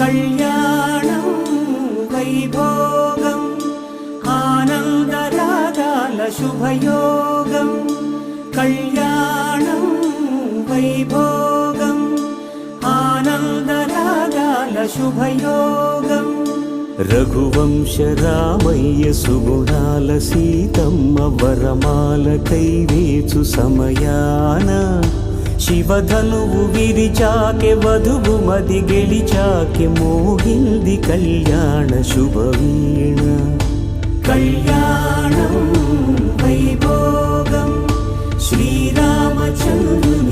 కళ్యాణం వైభోగం ఆనందరాగాల శుభయోగం కళ్యాణం వైభోగం ఆనందరాగాల శుభయోగం రఘువంశ రామయ్య సుగుణాల సీతమ్మ వరమాల కైవేచు సమయాన శివధనువు విరిచాకె వధువు మది గెలిచాకె మోగింది కళ్యాణ శుభవీణ కళ్యాణం వైభోగం శ్రీరామచంద్రుని